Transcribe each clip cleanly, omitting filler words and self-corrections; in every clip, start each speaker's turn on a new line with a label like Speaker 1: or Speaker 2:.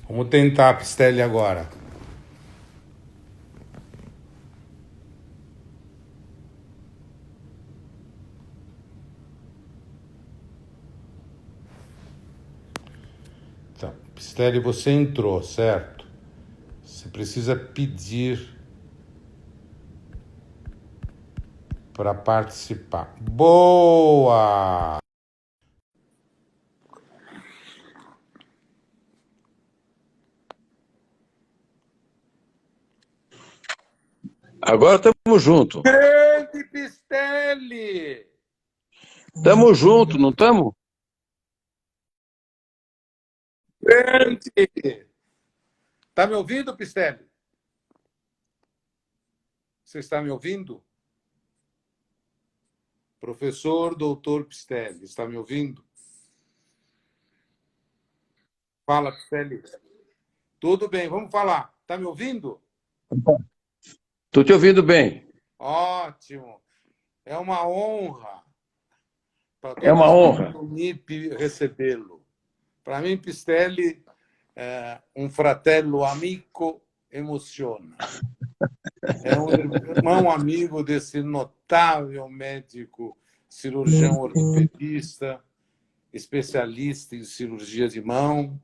Speaker 1: Vamos tentar, Pistelli, agora. Tá. Pistelli, você entrou, certo? Você precisa pedir para participar. Boa!
Speaker 2: Agora estamos junto.
Speaker 1: Grande Pistelli!
Speaker 2: Estamos junto, não estamos?
Speaker 1: Grande! Tá me ouvindo, Pistelli? Você está me ouvindo? Professor Doutor Pistelli, está me ouvindo? Fala, Pistelli. Tudo bem, vamos falar. Está me ouvindo?
Speaker 2: Estou te ouvindo bem.
Speaker 1: Ótimo. É uma honra para
Speaker 2: É uma
Speaker 1: todos nós
Speaker 2: honra.
Speaker 1: do MIP recebê-lo. Para mim, Pistelli é um fratello amico emociona. É um irmão amigo desse notável médico, cirurgião ortopedista, especialista em cirurgia de mão,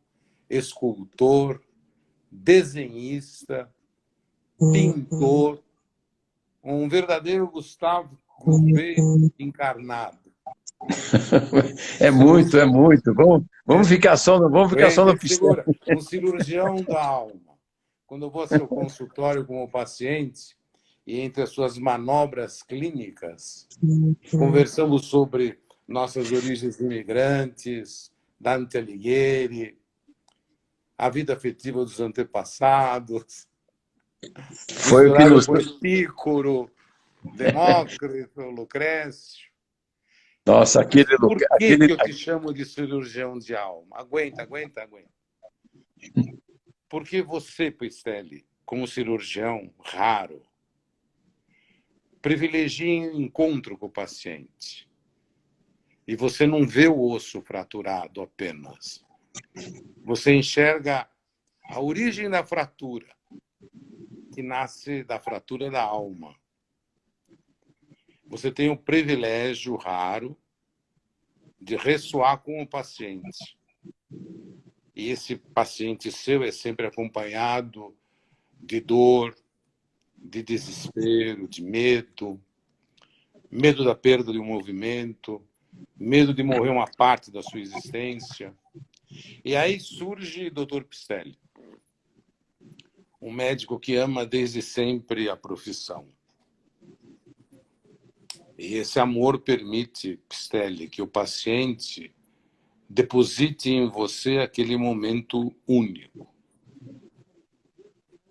Speaker 1: escultor, desenhista, pintor, um verdadeiro Gustavo Courbet encarnado.
Speaker 2: É muito, é muito. Vamos ficar só no pincel.
Speaker 1: Segura, um cirurgião da alma. Quando eu vou ao seu consultório como paciente, e entre as suas manobras clínicas, conversamos sobre nossas origens imigrantes, Dante Alighieri, a vida afetiva dos antepassados,
Speaker 2: Foi o que
Speaker 1: misturado
Speaker 2: nos.
Speaker 1: com Epícoro, Demócrito, Lucrécio.
Speaker 2: Nossa,
Speaker 1: Mas
Speaker 2: aquele
Speaker 1: por
Speaker 2: lugar.
Speaker 1: que que eu te chamo de cirurgião de alma? Aguenta. Porque você, Pistelli, como cirurgião raro, privilegia o encontro com o paciente. E você não vê o osso fraturado apenas. Você enxerga a origem da fratura, que nasce da fratura da alma. Você tem o privilégio raro de ressoar com o paciente. E esse paciente seu é sempre acompanhado de dor, de desespero, de medo, medo da perda de um movimento, medo de morrer uma parte da sua existência. E aí surge Dr. Pistelli, um médico que ama desde sempre a profissão. E esse amor permite, Pistelli, que o paciente deposite em você aquele momento único.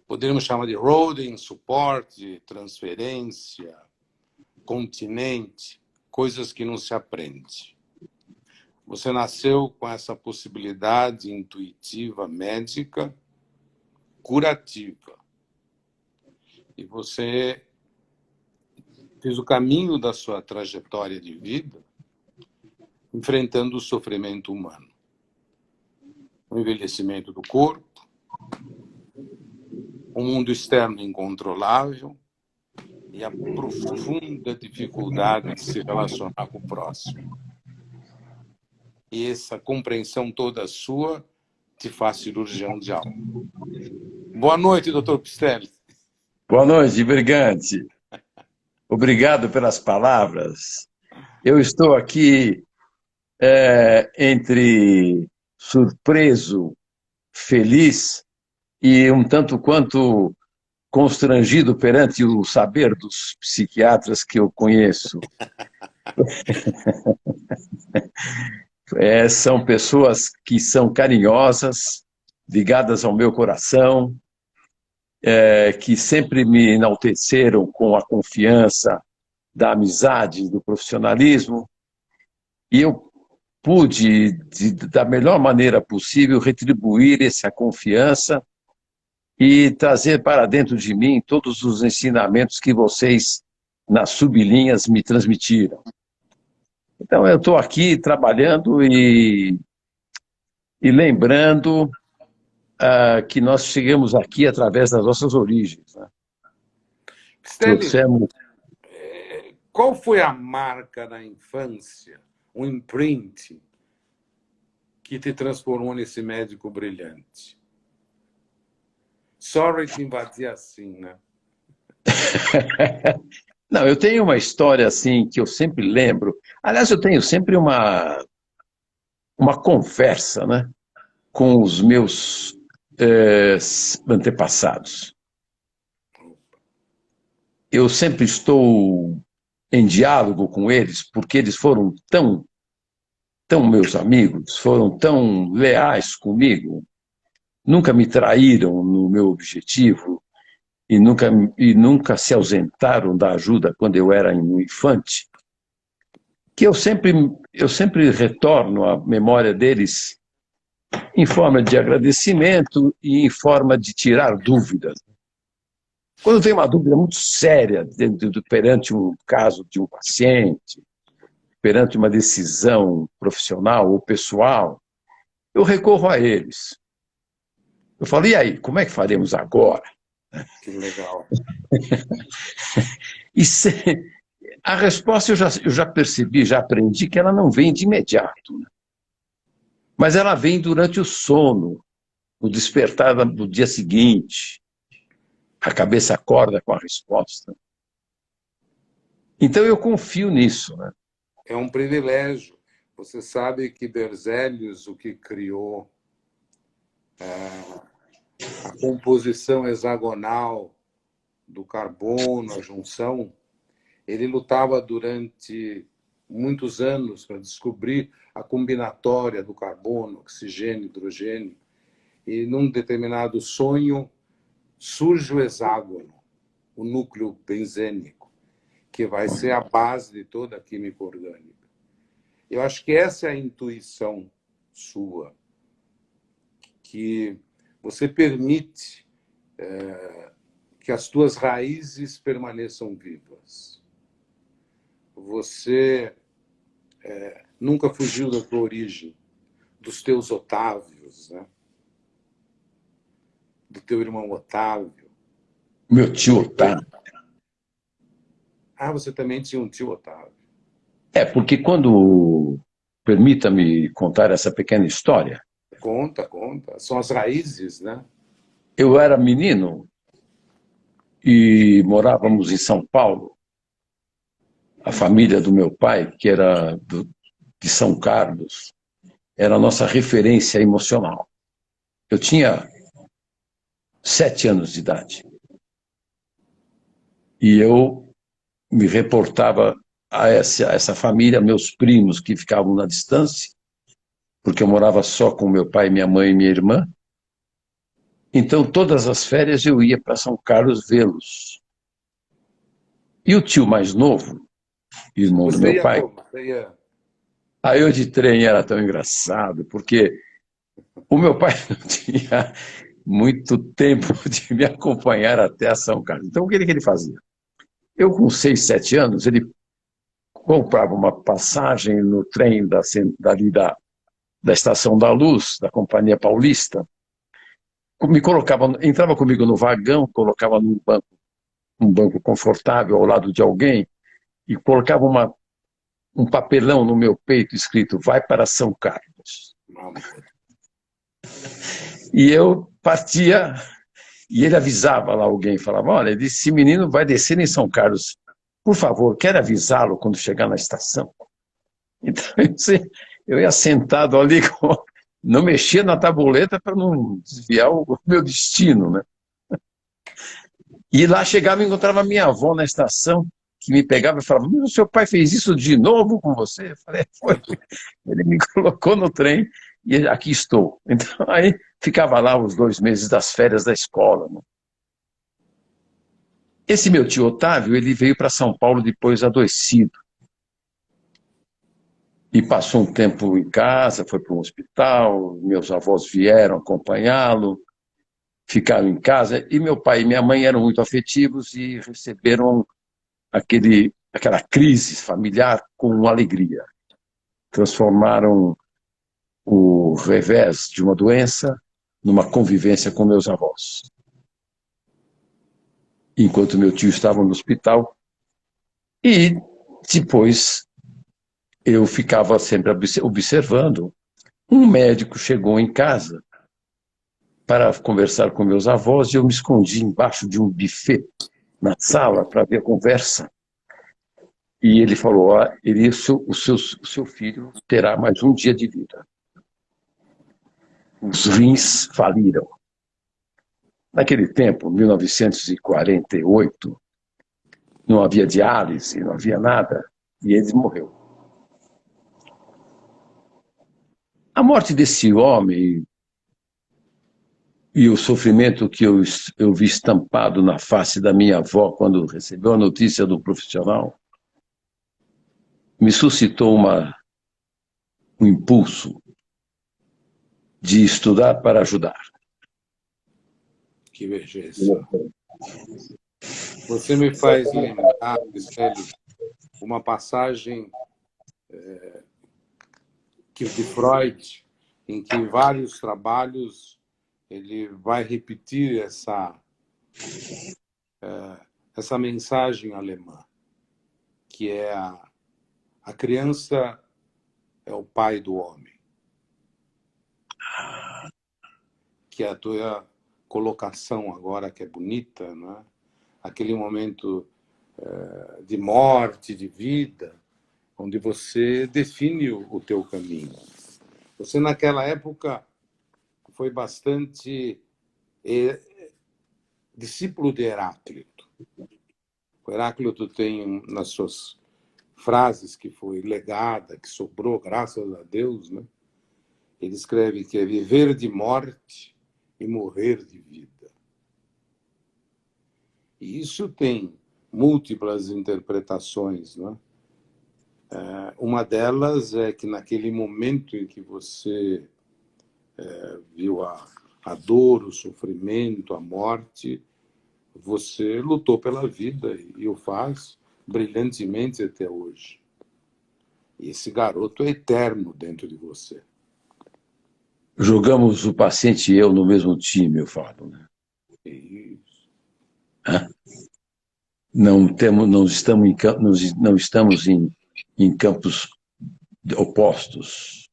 Speaker 1: Poderíamos chamar de roading, suporte, transferência, continente, coisas que não se aprende. Você nasceu com essa possibilidade intuitiva, médica, curativa. E você fez o caminho da sua trajetória de vida enfrentando o sofrimento humano. O envelhecimento do corpo, um mundo externo incontrolável e a profunda dificuldade de se relacionar com o próximo. E essa compreensão toda sua te faz cirurgião de alma. Boa noite, doutor Pistelli.
Speaker 2: Boa noite, Brigante. Obrigado pelas palavras. Eu estou aqui entre surpreso, feliz e um tanto quanto constrangido perante o saber dos psiquiatras que eu conheço. São pessoas que são carinhosas, ligadas ao meu coração, que sempre me enalteceram com a confiança da amizade, do profissionalismo, e eu pude, da melhor maneira possível, retribuir essa confiança e trazer para dentro de mim todos os ensinamentos que vocês, nas sublinhas, me transmitiram. Então, eu estou aqui trabalhando e lembrando que nós chegamos aqui através das nossas origens, né?
Speaker 1: Stanley, qual foi a marca na infância, um imprint, que te transformou nesse médico brilhante? Sorry te invadir assim, né?
Speaker 2: Não, eu tenho uma história assim que eu sempre lembro. Aliás, eu tenho sempre uma conversa, né, com os meus antepassados. Eu sempre estou em diálogo com eles porque eles foram tão meus amigos, foram tão leais comigo, nunca me traíram no meu objetivo e nunca se ausentaram da ajuda quando eu era um infante, que eu sempre retorno à memória deles em forma de agradecimento e em forma de tirar dúvidas. Quando tem uma dúvida muito séria perante um caso de um paciente, perante uma decisão profissional ou pessoal, eu recorro a eles. Eu falo, e aí, como é que faremos agora?
Speaker 1: Que legal.
Speaker 2: E a resposta eu já percebi, já aprendi que ela não vem de imediato, né? Mas ela vem durante o sono, no despertar do dia seguinte. A cabeça acorda com a resposta. Então eu confio nisso, né?
Speaker 1: É um privilégio. Você sabe que Berzelius, o que criou a composição hexagonal do carbono, a junção, ele lutava durante muitos anos para descobrir a combinatória do carbono, oxigênio, hidrogênio. E num determinado sonho surge o hexágono, o núcleo benzênico, que vai ser a base de toda a química orgânica. Eu acho que essa é a intuição sua, que você permite que as tuas raízes permaneçam vivas. Você nunca fugiu da tua origem, dos teus Otávios, né? Do teu irmão Otávio.
Speaker 2: Meu tio Otávio.
Speaker 1: Ah, você também tinha um tio Otávio.
Speaker 2: Porque quando... Permita-me contar essa pequena história.
Speaker 1: Conta, conta. São as raízes, né?
Speaker 2: Eu era menino e morávamos em São Paulo. A família do meu pai, que era de São Carlos, era a nossa referência emocional. Eu tinha 7 anos de idade. E eu me reportava a essa família, meus primos que ficavam na distância, porque eu morava só com meu pai, minha mãe e minha irmã. Então, todas as férias eu ia para São Carlos vê-los. E o tio mais novo, irmão do
Speaker 1: Você
Speaker 2: meu
Speaker 1: ia
Speaker 2: pai,
Speaker 1: como? Você ia...
Speaker 2: aí eu de trem era tão engraçado, porque o meu pai não tinha muito tempo de me acompanhar até a São Carlos. Então, o que ele fazia? Eu, com 6, 7 anos, ele comprava uma passagem no trem da Estação da Luz, da Companhia Paulista, entrava comigo no vagão, colocava um banco confortável ao lado de alguém e colocava um papelão no meu peito escrito "Vai para São Carlos". E eu partia e ele avisava lá alguém, falava, olha, esse menino vai descer em São Carlos, por favor, quer avisá-lo quando chegar na estação? Então eu ia sentado ali, não mexia na tabuleta para não desviar o meu destino, né? E lá chegava e encontrava minha avó na estação, que me pegava e falava, o seu pai fez isso de novo com você? Eu falei, foi. Ele me colocou no trem e aqui estou. Então, aí ficava lá os 2 meses das férias da escola, né? Esse meu tio Otávio, ele veio para São Paulo depois adoecido. E passou um tempo em casa, foi para um hospital, meus avós vieram acompanhá-lo, ficaram em casa, e meu pai e minha mãe eram muito afetivos e receberam aquela crise familiar com alegria. Transformaram o revés de uma doença numa convivência com meus avós. Enquanto meu tio estava no hospital, e depois eu ficava sempre observando. Um médico chegou em casa para conversar com meus avós e eu me escondi embaixo de um buffet na sala para ver a conversa. E ele falou, o seu filho terá mais um dia de vida. Os rins faliram. Naquele tempo, 1948, não havia diálise, não havia nada, e ele morreu. A morte desse homem e o sofrimento que eu vi estampado na face da minha avó quando recebeu a notícia do profissional me suscitou um impulso de estudar para ajudar.
Speaker 1: Que beleza. Você me faz lembrar, Célio, uma passagem de Freud, em que em vários trabalhos ele vai repetir essa mensagem alemã, que é a criança é o pai do homem. Que é a tua colocação agora, que é bonita, né? Aquele momento de morte, de vida, onde você define o teu caminho. Você, naquela época, foi bastante discípulo de Heráclito. O Heráclito tem, nas suas frases, que foi legada, que sobrou, graças a Deus, né? Ele escreve que é viver de morte e morrer de vida. E isso tem múltiplas interpretações, né? Uma delas é que naquele momento em que você viu a dor, o sofrimento, a morte, você lutou pela vida e o faz brilhantemente até hoje. E esse garoto é eterno dentro de você.
Speaker 2: Jogamos o paciente e eu no mesmo time, eu falo, né?
Speaker 1: Isso.
Speaker 2: Não estamos em campos opostos.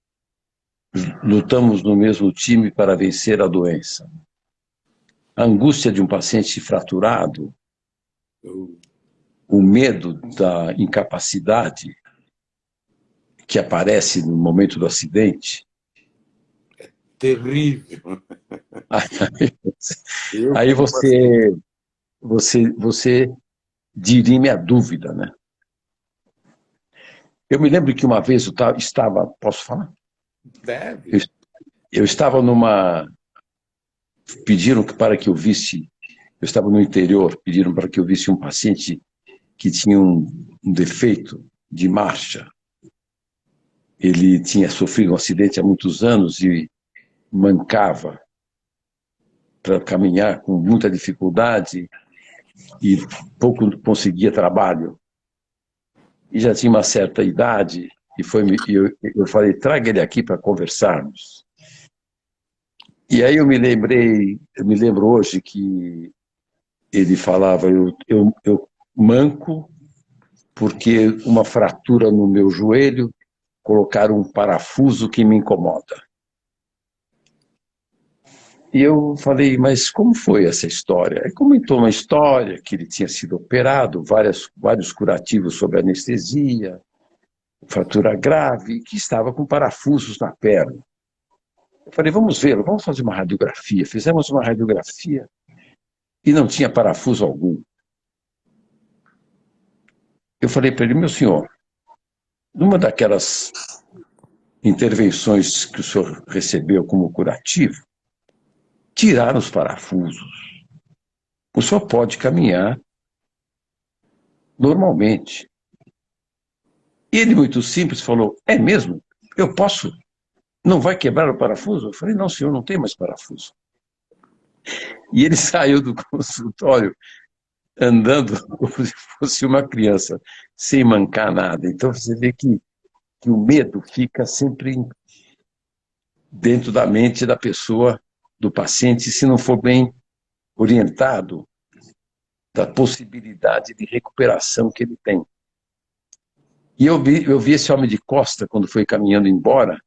Speaker 2: Lutamos no mesmo time para vencer a doença. A angústia de um paciente fraturado, o medo da incapacidade que aparece no momento do acidente.
Speaker 1: Terrível.
Speaker 2: Aí você dirime a dúvida, né? Eu me lembro que uma vez eu estava... Posso falar?
Speaker 1: Deve.
Speaker 2: Eu estava Pediram para que eu visse... Eu estava no interior, pediram para que eu visse um paciente que tinha um defeito de marcha. Ele tinha sofrido um acidente há muitos anos e mancava para caminhar com muita dificuldade e pouco conseguia trabalho. E já tinha uma certa idade, e eu falei, traga ele aqui para conversarmos. E aí eu me lembro hoje que ele falava, eu manco porque uma fratura no meu joelho, colocaram um parafuso que me incomoda. E eu falei, mas como foi essa história? Ele comentou uma história que ele tinha sido operado, vários curativos sob anestesia, fratura grave, que estava com parafusos na perna. Eu falei, vamos ver, vamos fazer uma radiografia. Fizemos uma radiografia e não tinha parafuso algum. Eu falei para ele, meu senhor, numa daquelas intervenções que o senhor recebeu como curativo, tiraram os parafusos. O senhor pode caminhar normalmente. E ele, muito simples, falou, é mesmo? Eu posso? Não vai quebrar o parafuso? Eu falei, não, senhor, não tem mais parafuso. E ele saiu do consultório andando como se fosse uma criança, sem mancar nada. Então você vê que o medo fica sempre dentro da mente da pessoa do paciente se não for bem orientado da possibilidade de recuperação que ele tem. E eu vi esse homem de costa, quando foi caminhando embora,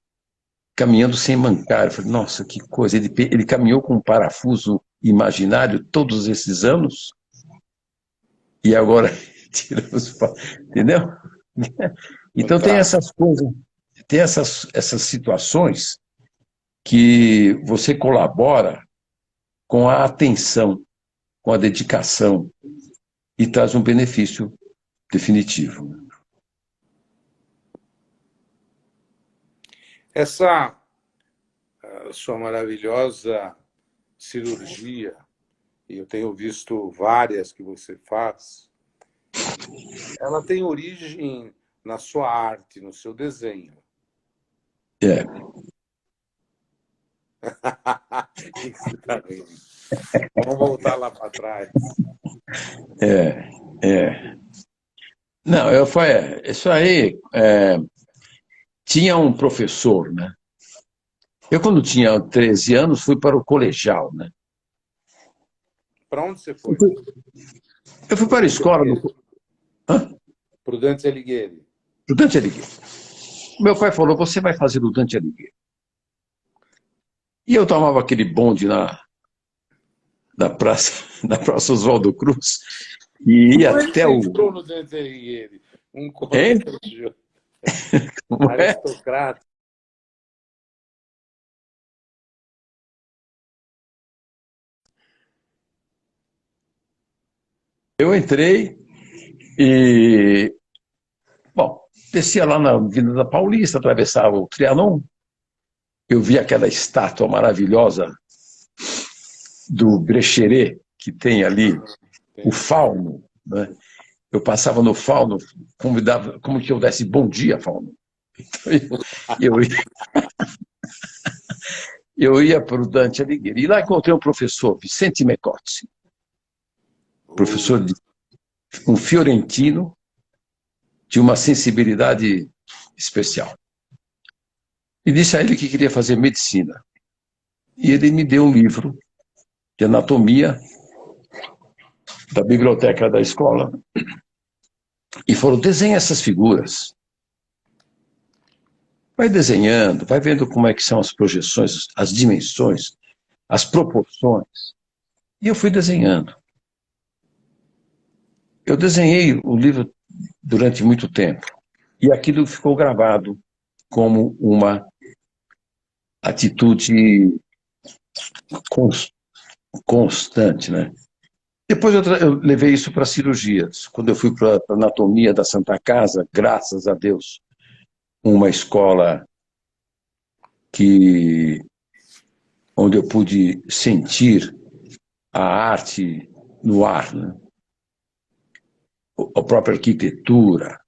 Speaker 2: caminhando sem mancar. Eu falei, nossa, que coisa. Ele caminhou com um parafuso imaginário todos esses anos e agora tiramos. Entendeu? Então tem essas coisas, tem essas situações que você colabora com a atenção, com a dedicação e traz um benefício definitivo.
Speaker 1: Essa sua maravilhosa cirurgia, e eu tenho visto várias que você faz, ela tem origem na sua arte, no seu desenho.
Speaker 2: É.
Speaker 1: Isso tá bem. Vamos voltar lá para trás.
Speaker 2: Não, isso aí, tinha um professor, né? Eu, quando tinha 13 anos, fui para o colegial, né?
Speaker 1: Para onde você foi?
Speaker 2: Eu fui para a escola do...
Speaker 1: Para o Dante Alighieri.
Speaker 2: O Dante Alighieri. Meu pai falou, você vai fazer o Dante Alighieri. E eu tomava aquele bonde na Praça Oswaldo Cruz e ia até o...
Speaker 1: entrou no Dante Alighieri? Um colégio aristocrata.
Speaker 2: Eu entrei e, bom, descia lá na Avenida Paulista, atravessava o Trianon, eu vi aquela estátua maravilhosa do Brecheret, que tem ali, o Fauno, né? Eu passava no Fauno, convidava, como que eu desse bom dia, Fauno. Então, eu ia para o Dante Alighieri. E lá encontrei um professor, Vicente Mecotti, professor um fiorentino de uma sensibilidade especial. E disse a ele que queria fazer medicina. E ele me deu um livro de anatomia da biblioteca da escola e falou, desenha essas figuras. Vai desenhando, vai vendo como é que são as projeções, as dimensões, as proporções. E eu fui desenhando. Eu desenhei o livro durante muito tempo. E aquilo ficou gravado como uma atitude constante, né? Depois eu levei isso para cirurgias. Quando eu fui para a anatomia da Santa Casa, graças a Deus, uma escola onde eu pude sentir a arte no ar, né? A própria arquitetura,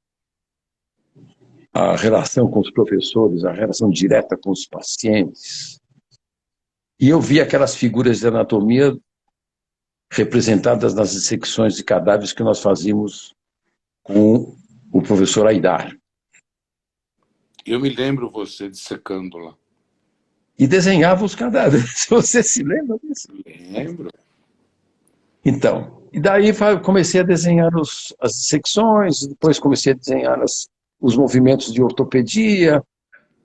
Speaker 2: a relação com os professores, a relação direta com os pacientes. E eu vi aquelas figuras de anatomia representadas nas dissecções de cadáveres que nós fazíamos com o professor Aidar.
Speaker 1: Eu me lembro você dissecando lá.
Speaker 2: E desenhava os cadáveres. Você se lembra disso?
Speaker 1: Lembro.
Speaker 2: Então, e daí comecei a desenhar as dissecções, depois comecei a desenhar os movimentos de ortopedia,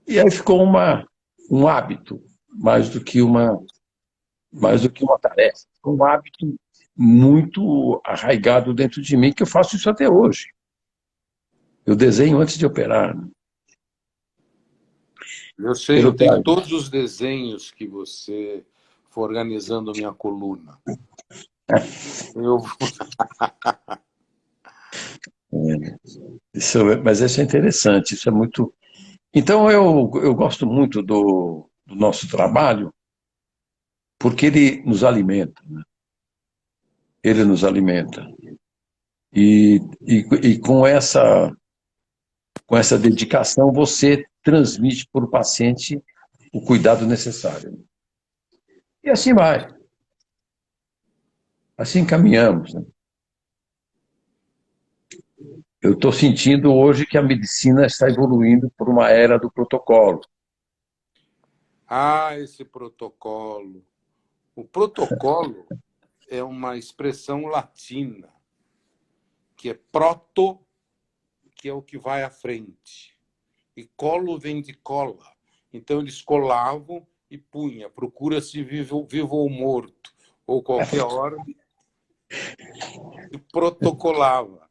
Speaker 2: e aí ficou um hábito, mais do que uma tarefa. Ficou um hábito muito arraigado dentro de mim, que eu faço isso até hoje. Eu desenho antes de operar.
Speaker 1: Eu sei, eu tenho todos os desenhos que você foi organizando a minha coluna.
Speaker 2: Mas isso é interessante, isso é muito... Então, eu gosto muito do nosso trabalho, porque ele nos alimenta, né? Ele nos alimenta. E com essa dedicação, você transmite para o paciente o cuidado necessário. E assim vai. Assim caminhamos, né? Eu estou sentindo hoje que a medicina está evoluindo por uma era do protocolo.
Speaker 1: Ah, esse protocolo. O protocolo é uma expressão latina, que é proto, que é o que vai à frente. E colo vem de cola. Então, eles colavam e punha, procura-se vivo ou morto, ou qualquer hora, e protocolava.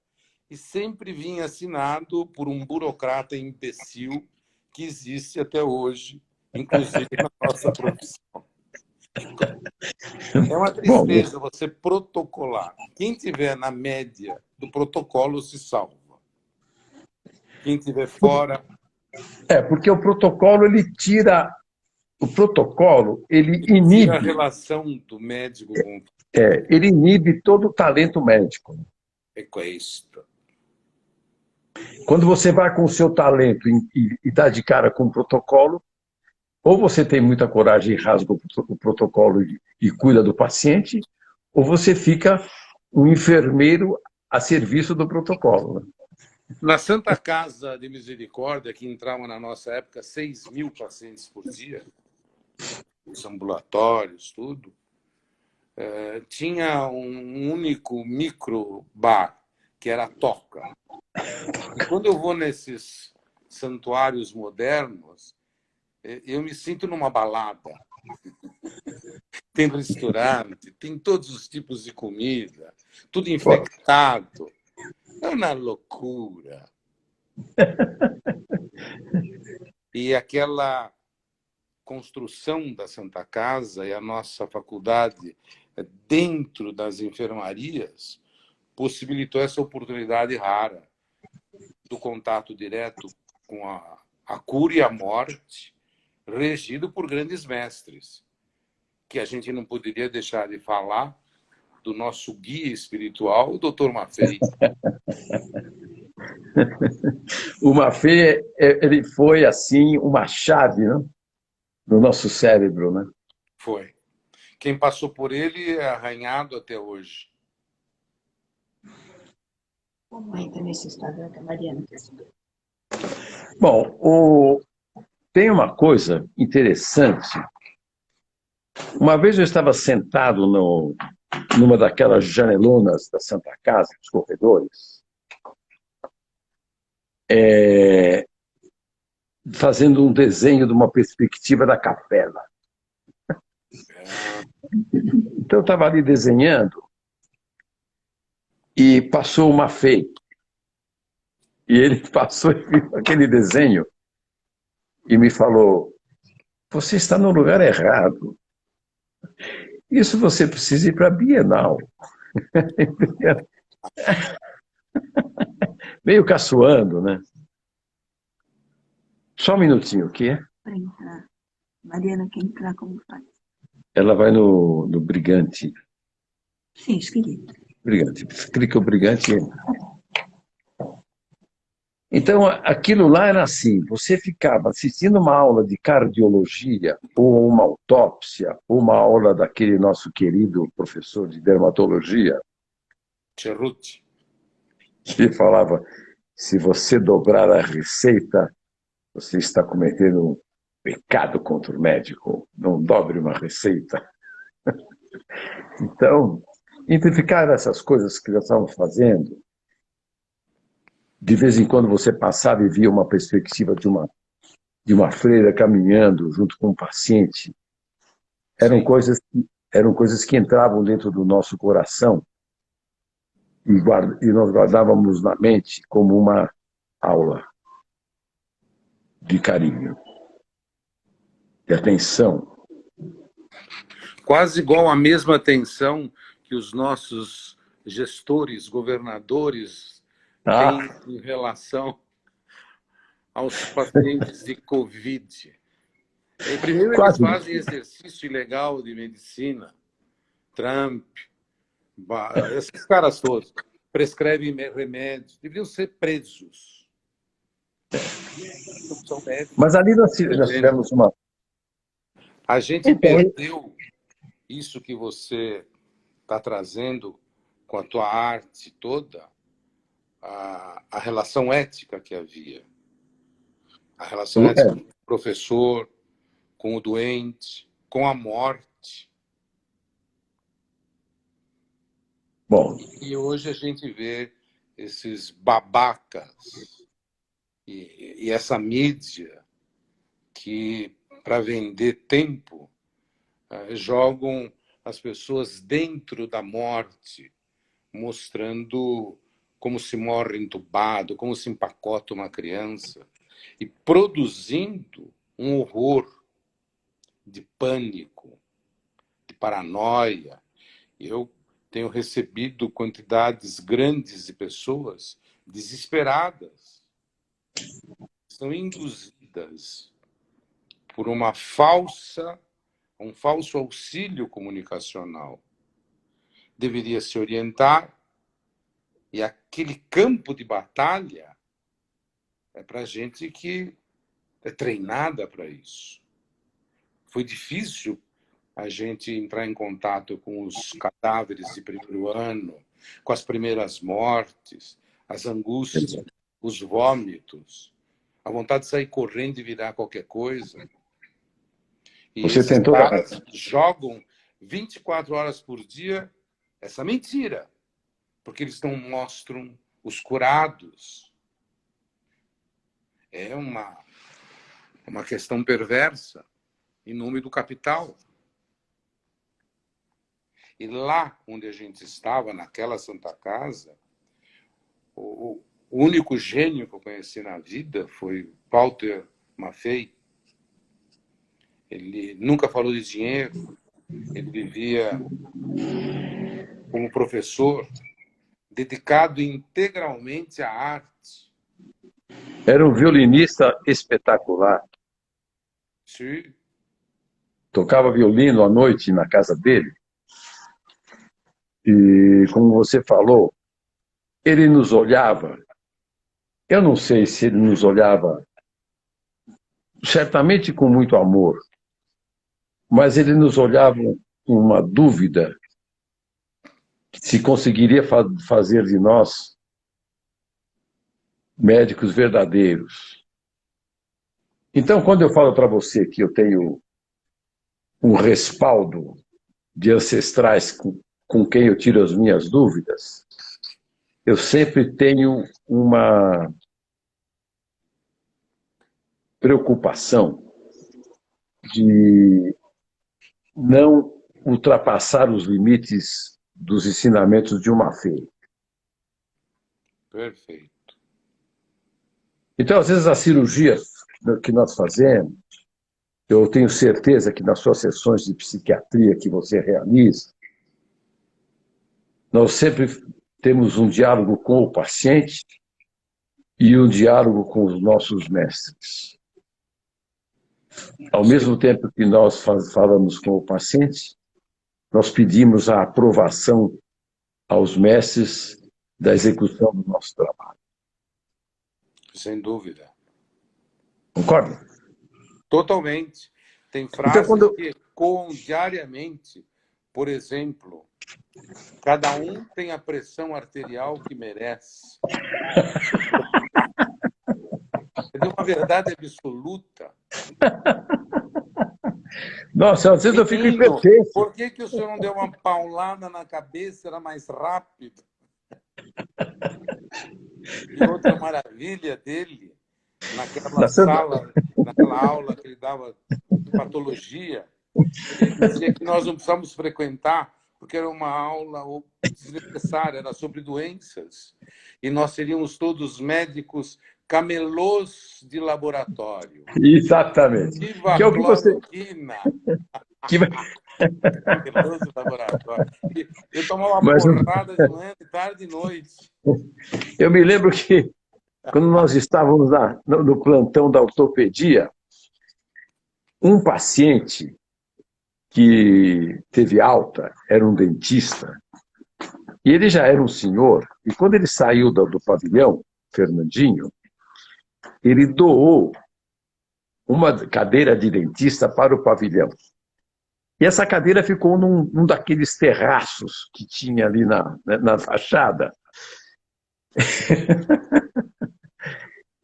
Speaker 1: E sempre vinha assinado por um burocrata imbecil que existe até hoje, inclusive na nossa profissão. É uma
Speaker 2: Bom,
Speaker 1: tristeza você protocolar. Quem tiver na média do protocolo se salva. Quem tiver fora...
Speaker 2: porque o protocolo ele
Speaker 1: tira a
Speaker 2: inibe,
Speaker 1: relação do médico com o
Speaker 2: ele inibe todo o talento médico.
Speaker 1: equesto.
Speaker 2: Quando você vai com o seu talento e dá de cara com o protocolo, ou você tem muita coragem e rasga o protocolo e cuida do paciente, ou você fica um enfermeiro a serviço do protocolo. Né?
Speaker 1: Na Santa Casa de Misericórdia, que entravam na nossa época 6.000 pacientes por dia, os ambulatórios, tudo, tinha um único micro-bar, que era a Toca. E quando eu vou nesses santuários modernos, eu me sinto numa balada. Tem restaurante, tem todos os tipos de comida, tudo infectado. É uma loucura. E aquela construção da Santa Casa e a nossa faculdade dentro das enfermarias possibilitou essa oportunidade rara do contato direto com a cura e a morte, regido por grandes mestres, que a gente não poderia deixar de falar do nosso guia espiritual, o Dr. Maffei.
Speaker 2: O Maffei, ele foi, assim, uma chave, né, no nosso cérebro. Né?
Speaker 1: Foi. Quem passou por ele é arranhado até hoje.
Speaker 3: Como entra nesse estado que a Mariana quer saber?
Speaker 2: Bom, tem uma coisa interessante. Uma vez eu estava sentado numa daquelas janelonas da Santa Casa, nos corredores, fazendo um desenho de uma perspectiva da capela. Então eu estava ali desenhando e passou uma Maffei. E ele passou e viu aquele desenho e me falou: você está no lugar errado. Isso você precisa ir para a Bienal. Meio caçoando, né? Só um minutinho, o quê?
Speaker 3: Para entrar. Mariana quer entrar, como faz?
Speaker 2: Ela vai no Brigante.
Speaker 3: Sim, esquisito.
Speaker 2: Brigante. Clica o Brigante e entra. Então, aquilo lá era assim, você ficava assistindo uma aula de cardiologia, ou uma autópsia, ou uma aula daquele nosso querido professor de dermatologia,
Speaker 1: Cerruti.
Speaker 2: que falava, se você dobrar a receita, você está cometendo um pecado contra o médico, não dobre uma receita. Então, identificar essas coisas que nós estávamos fazendo, de vez em quando você passava e via uma perspectiva de uma freira caminhando junto com um paciente, eram coisas que entravam dentro do nosso coração e nós guardávamos na mente como uma aula de carinho, de atenção.
Speaker 1: Quase igual a mesma atenção que os nossos gestores, governadores têm em relação aos pacientes de Covid. Primeiro, eles
Speaker 2: Quase.
Speaker 1: fazem exercício ilegal de medicina. Trump, esses caras todos prescrevem remédios, deveriam ser presos. São médicos.
Speaker 2: Mas ali nós tivemos uma...
Speaker 1: A gente perdeu isso que você está trazendo com a tua arte toda, a relação ética que havia. A relação ética com o professor, com o doente, com a morte.
Speaker 2: Bom,
Speaker 1: E hoje a gente vê esses babacas e essa mídia que, para vender tempo, jogam as pessoas dentro da morte, mostrando como se morre entubado, como se empacota uma criança, e produzindo um horror de pânico, de paranoia. Eu tenho recebido quantidades grandes de pessoas desesperadas, são induzidas por um falso auxílio comunicacional. Deveria se orientar, e aquele campo de batalha é para gente que é treinada para isso. Foi difícil a gente entrar em contato com os cadáveres de primeiro ano, com as primeiras mortes, as angústias, os vômitos, a vontade de sair correndo e virar qualquer coisa. E
Speaker 2: você
Speaker 1: esses
Speaker 2: tentou.
Speaker 1: caras jogam 24 horas por dia essa mentira, porque eles não mostram os curados. É uma questão perversa, em nome do capital. E lá onde a gente estava, naquela Santa Casa, o único gênio que eu conheci na vida foi Walter Maffei. Ele nunca falou de dinheiro, ele vivia como professor, dedicado integralmente à arte.
Speaker 2: Era um violinista espetacular.
Speaker 1: Sim.
Speaker 2: Tocava violino à noite na casa dele. E, como você falou, ele nos olhava. Eu não sei se ele nos olhava certamente com muito amor, mas ele nos olhava com uma dúvida se conseguiria fazer de nós médicos verdadeiros. Então, quando eu falo para você que eu tenho um respaldo de ancestrais com quem eu tiro as minhas dúvidas, eu sempre tenho uma preocupação de não ultrapassar os limites dos ensinamentos de uma fé.
Speaker 1: Perfeito.
Speaker 2: Então, às vezes, as cirurgias que nós fazemos, eu tenho certeza que nas suas sessões de psiquiatria que você realiza, nós sempre temos um diálogo com o paciente e um diálogo com os nossos mestres. Ao mesmo tempo que nós falamos com o paciente, nós pedimos a aprovação aos mestres da execução do nosso trabalho.
Speaker 1: Sem dúvida.
Speaker 2: Concorda?
Speaker 1: Totalmente. Tem frases
Speaker 2: Então,
Speaker 1: que ecoam diariamente. Por exemplo, cada um tem a pressão arterial que merece. É uma verdade absoluta.
Speaker 2: Nossa, às vezes eu fico
Speaker 1: Menino,
Speaker 2: hipertenso.
Speaker 1: por que o senhor não deu uma paulada na cabeça, era mais rápido? E outra maravilha dele, naquela sala, naquela aula que ele dava de patologia, ele dizia que nós não precisamos frequentar, porque era uma aula desnecessária, era sobre doenças. E nós seríamos todos médicos camelôs de laboratório.
Speaker 2: Exatamente.
Speaker 1: Viva
Speaker 2: que é o que você...
Speaker 1: cloroquina! Camelôs de laboratório. Eu tomava uma porrada de manhã, de tarde e de noite.
Speaker 2: Eu me lembro que, quando nós estávamos no plantão da ortopedia, um paciente que teve alta era um dentista, e ele já era um senhor, e quando ele saiu do pavilhão, Fernandinho, ele doou uma cadeira de dentista para o pavilhão. E essa cadeira ficou num daqueles terraços que tinha ali na fachada.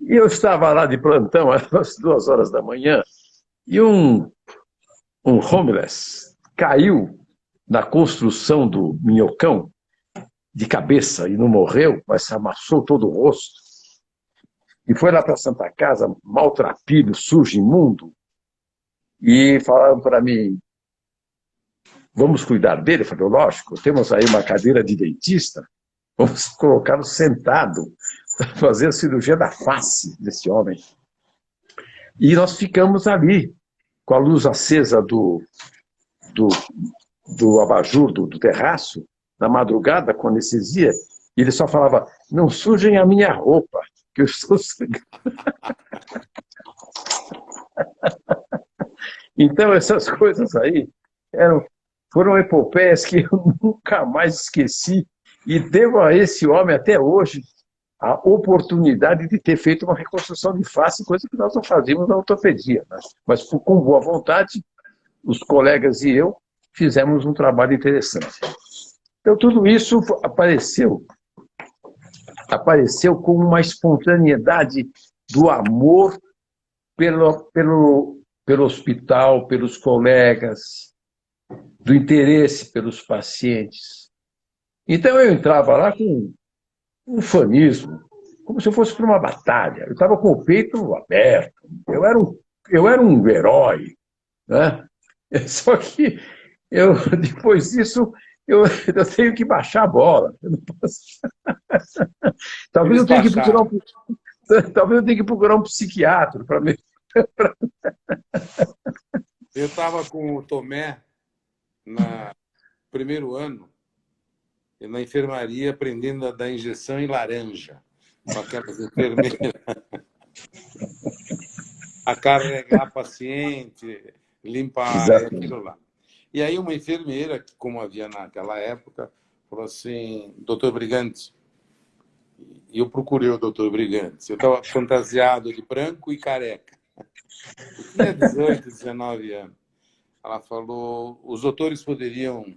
Speaker 2: E eu estava lá de plantão às 2 horas da manhã, e um homeless caiu na construção do minhocão de cabeça e não morreu, mas se amassou todo o rosto. E foi lá para a Santa Casa, maltrapilho, sujo, imundo, e falaram para mim, vamos cuidar dele? Eu falei, lógico, temos aí uma cadeira de dentista, vamos colocá-lo sentado para fazer a cirurgia da face desse homem. E nós ficamos ali, com a luz acesa do abajur, do terraço, na madrugada, com anestesia, e ele só falava, não sujem a minha roupa, que eu estou sangrando. Então, essas coisas aí foram epopeias que eu nunca mais esqueci, e devo a esse homem, até hoje, a oportunidade de ter feito uma reconstrução de face, coisa que nós não fazíamos na ortopedia. Né? Mas, com boa vontade, os colegas e eu fizemos um trabalho interessante. Então, tudo isso apareceu com uma espontaneidade do amor pelo hospital, pelos colegas, do interesse pelos pacientes. Então, eu entrava lá com um fanismo, como se eu fosse para uma batalha. Eu estava com o peito aberto. Eu era um herói. Né? Só que depois disso, eu tenho que baixar a bola. Eu não posso... Talvez eu tenha que procurar um psiquiatra para me...
Speaker 1: Eu estava com o Tomé no primeiro ano, na enfermaria, aprendendo a dar injeção em laranja, com aquelas enfermeiras, a carregar paciente, limpar aquilo lá. E aí uma enfermeira, como havia naquela época, falou assim, doutor Brigante, e eu procurei o doutor Brigante, eu estava fantasiado de branco e careca. Eu tinha 18, 19 anos. Ela falou, os doutores poderiam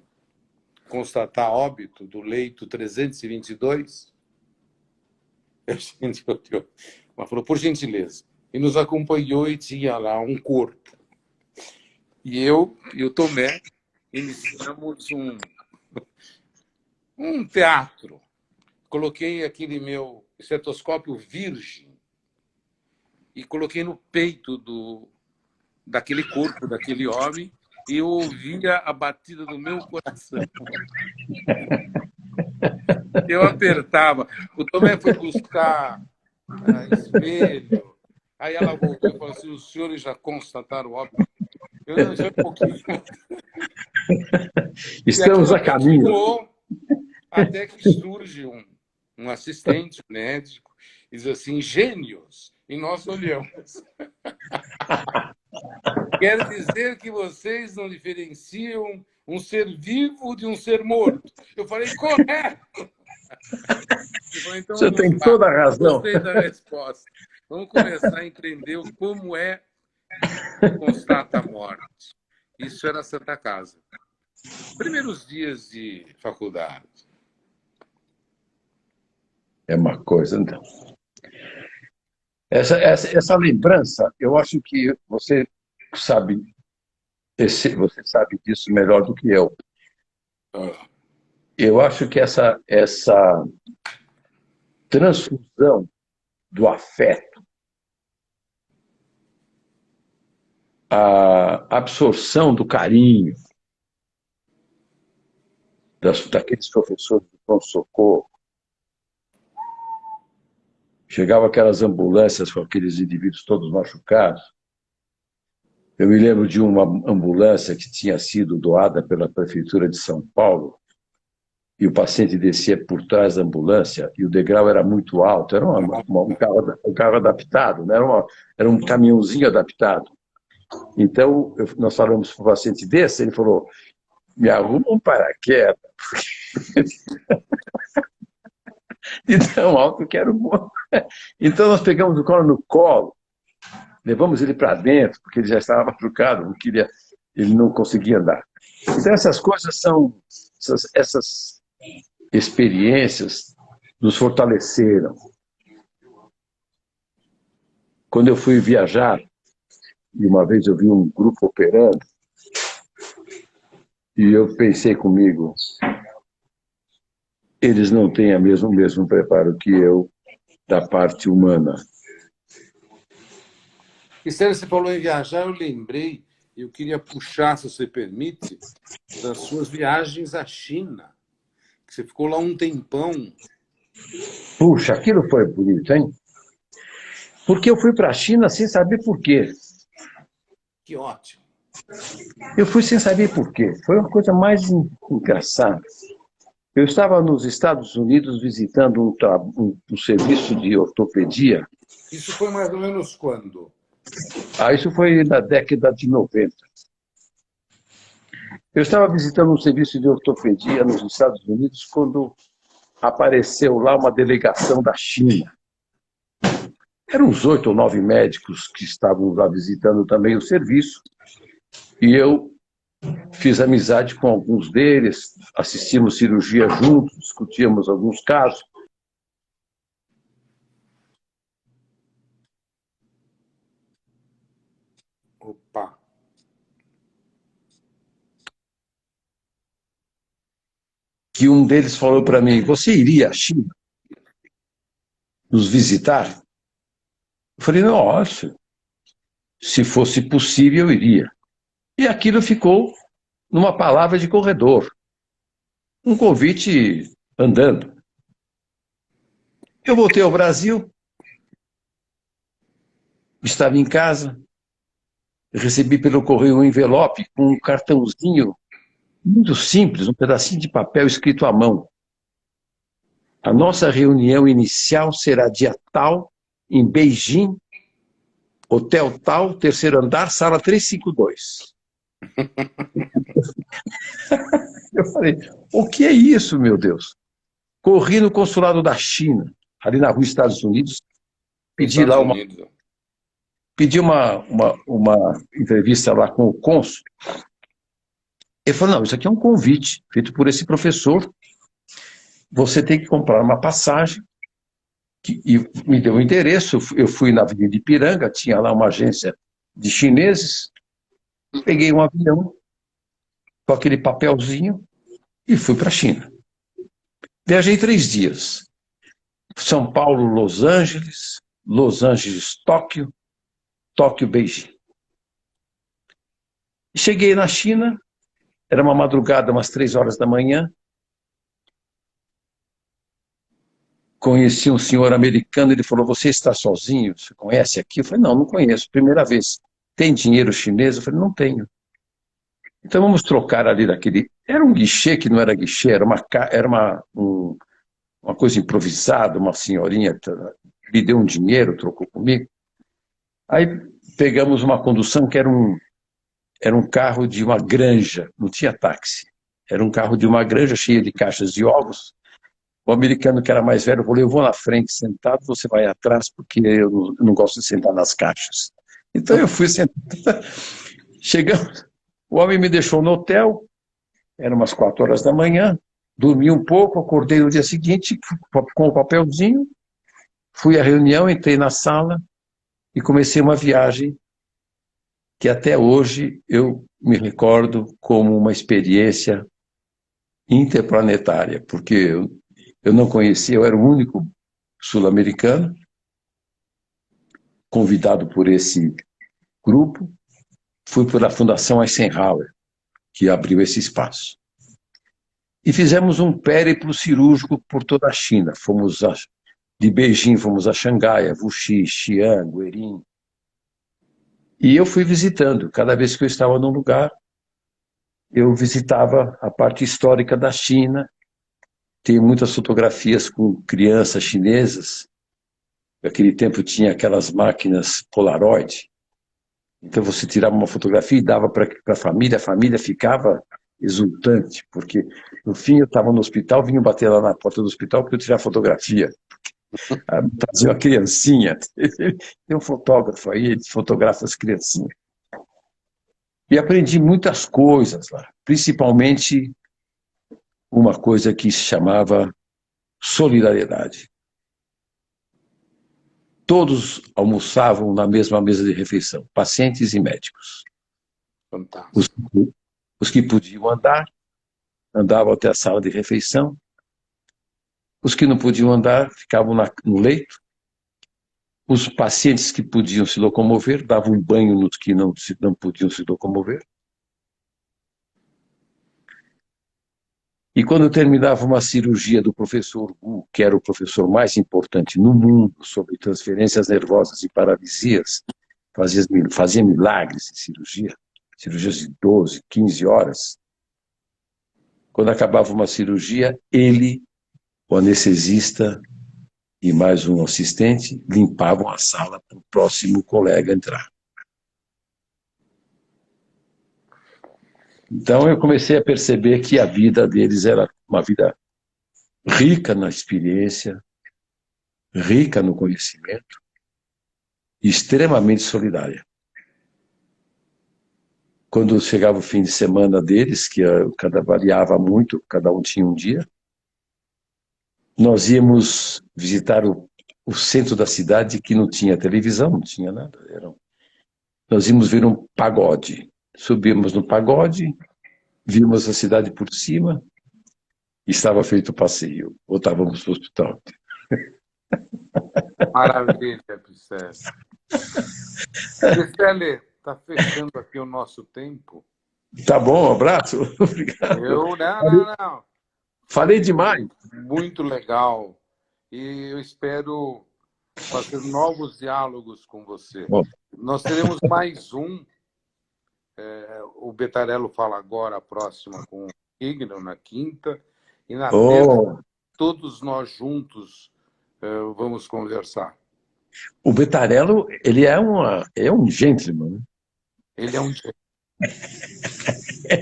Speaker 1: constatar óbito do leito 322? Ela falou, por gentileza. E nos acompanhou e tinha lá um corpo. E eu e o Tomé iniciamos um teatro. Coloquei aquele meu estetoscópio virgem e coloquei no peito daquele corpo, daquele homem, e eu ouvia a batida do meu coração. Eu apertava. O Tomé foi buscar espelho. Aí ela voltou e falou assim, os senhores já constataram o óbito? Eu não sei um pouquinho.
Speaker 2: Estamos a caminho.
Speaker 1: Até que surge um assistente médico e diz assim, gênios. E nós olhamos. Quer dizer que vocês não diferenciam um ser vivo de um ser morto. Eu falei, correto. Eu falei, então,
Speaker 2: você tem toda a razão.
Speaker 1: Gostei da resposta. Vamos começar a entender como é que constata a morte. Isso era Santa Casa. Primeiros dias de faculdade.
Speaker 2: É uma coisa, então. Essa lembrança, eu acho que você sabe disso melhor do que eu. Eu acho que essa transfusão do afeto, a absorção do carinho daqueles professores do pronto-socorro, chegavam aquelas ambulâncias com aqueles indivíduos todos machucados. Eu me lembro de uma ambulância que tinha sido doada pela Prefeitura de São Paulo, e o paciente descia por trás da ambulância, e o degrau era muito alto, era um carro adaptado, né? Era um caminhãozinho adaptado. Então, nós falamos para o paciente desse, ele falou, me arruma um paraquedas, de tão alto que era o morro. Então, nós pegamos o colo no colo, levamos ele para dentro, porque ele já estava machucado, ele não conseguia andar. Então, essas coisas são, essas experiências nos fortaleceram. Quando eu fui viajar, e uma vez eu vi um grupo operando, e eu pensei comigo, eles não têm o mesmo preparo que eu da parte humana.
Speaker 1: Esther, você falou em viajar, eu lembrei, eu queria puxar, se você permite, das suas viagens à China, que você ficou lá um tempão.
Speaker 2: Puxa, aquilo foi bonito, hein? Porque eu fui para a China sem saber por quê.
Speaker 1: Que ótimo.
Speaker 2: Eu fui sem saber por quê. Foi uma coisa mais engraçada. Eu estava nos Estados Unidos visitando um serviço de ortopedia.
Speaker 1: Isso foi mais ou menos quando?
Speaker 2: Isso foi na década de 90. Eu estava visitando um serviço de ortopedia nos Estados Unidos quando apareceu lá uma delegação da China. Eram uns 8 ou 9 médicos que estavam lá visitando também o serviço. E eu fiz amizade com alguns deles, assistimos cirurgia juntos, discutíamos alguns casos.
Speaker 1: Opa.
Speaker 2: Que um deles falou para mim: você iria à China nos visitar? Eu falei: nossa, se fosse possível, eu iria. E aquilo ficou numa palavra de corredor, um convite andando. Eu voltei ao Brasil, estava em casa, recebi pelo correio um envelope com um cartãozinho muito simples, um pedacinho de papel escrito à mão. A nossa reunião inicial será dia tal, em Beijing, hotel tal, terceiro andar, sala 352. Eu falei: o que é isso, meu Deus? Corri no consulado da China, ali na rua Estados Unidos, pedi
Speaker 1: Estados
Speaker 2: lá
Speaker 1: Unidos.
Speaker 2: pedi uma entrevista lá com o cônsul. Ele falou: não, isso aqui é um convite feito por esse professor. Você tem que comprar uma passagem. E me deu o endereço. Eu fui na Avenida Ipiranga, tinha lá uma agência de chineses. Peguei um avião com aquele papelzinho e fui para a China. Viajei 3 dias. São Paulo, Los Angeles, Tóquio, Tóquio, Beijing. Cheguei na China, era uma madrugada, umas 3 horas da manhã. Conheci um senhor americano, ele falou: você está sozinho? Você conhece aqui? Eu falei: não, não conheço, primeira vez. Tem dinheiro chinês? Eu falei: não tenho. Então vamos trocar ali daquele... Era um guichê que não era guichê, era uma coisa improvisada, uma senhorinha me deu um dinheiro, trocou comigo. Aí pegamos uma condução que era um carro de uma granja, não tinha táxi. Era um carro de uma granja cheia de caixas de ovos. O americano, que era mais velho, falou: eu vou na frente sentado, você vai atrás, porque eu não gosto de sentar nas caixas. Então eu fui sentado. Chegamos, o homem me deixou no hotel, eram umas 4 horas da manhã, dormi um pouco, acordei no dia seguinte com o papelzinho, fui à reunião, entrei na sala e comecei uma viagem que até hoje eu me recordo como uma experiência interplanetária, porque eu não conhecia, eu era o único sul-americano convidado por esse grupo. Fui pela Fundação Eisenhower, que abriu esse espaço. E fizemos um périplo cirúrgico por toda a China. De Beijing, fomos a Xangai, a Wuxi, Xi'an, Guilin. E eu fui visitando. Cada vez que eu estava num lugar, eu visitava a parte histórica da China. Tenho muitas fotografias com crianças chinesas. Naquele tempo tinha aquelas máquinas Polaroid. Então você tirava uma fotografia e dava para a família ficava exultante, porque no fim eu estava no hospital, vinham bater lá na porta do hospital para eu tirar fotografia. Trazia uma criancinha, tem um fotógrafo aí, ele fotografa as criancinhas. E aprendi muitas coisas lá, principalmente uma coisa que se chamava solidariedade. Todos almoçavam na mesma mesa de refeição, pacientes e médicos. Os que podiam andar, andavam até a sala de refeição, Os que não podiam andar ficavam no leito. Os pacientes que podiam se locomover davam um banho nos que não podiam se locomover. E quando terminava uma cirurgia do professor Gu, que era o professor mais importante no mundo sobre transferências nervosas e paralisias, fazia milagres de cirurgia, cirurgias de 12, 15 horas. Quando acabava uma cirurgia, ele, o anestesista e mais um assistente limpavam a sala para o próximo colega entrar. Então eu comecei a perceber que a vida deles era uma vida rica na experiência, rica no conhecimento e extremamente solidária. Quando chegava o fim de semana deles, que variava muito, cada um tinha um dia, nós íamos visitar o centro da cidade, que não tinha televisão, não tinha nada. Nós íamos ver um pagode. Subíamos no pagode, vimos a cidade por cima, e estava feito o passeio. Voltávamos para o hospital.
Speaker 1: Maravilha, Picelli. Picelli, está fechando aqui o nosso tempo.
Speaker 2: Tá bom, um abraço. Obrigado.
Speaker 1: Não.
Speaker 2: Falei demais.
Speaker 1: Muito legal. E eu espero fazer novos diálogos com você.
Speaker 2: Bom.
Speaker 1: Nós teremos mais um. O Bettarello fala agora, a próxima, com o Igno, na quinta. E na terça, todos nós juntos vamos conversar.
Speaker 2: O Bettarello, ele é um gentleman. Né?
Speaker 1: Ele é um gentleman.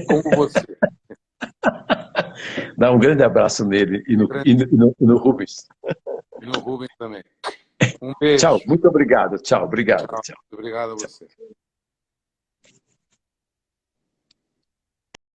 Speaker 1: Como você.
Speaker 2: Dá um grande abraço nele e no Rubens.
Speaker 1: E no Rubens também. Um beijo.
Speaker 2: Tchau, muito obrigado. Tchau, obrigado.
Speaker 1: Tchau.
Speaker 2: Tchau.
Speaker 1: Obrigado a você.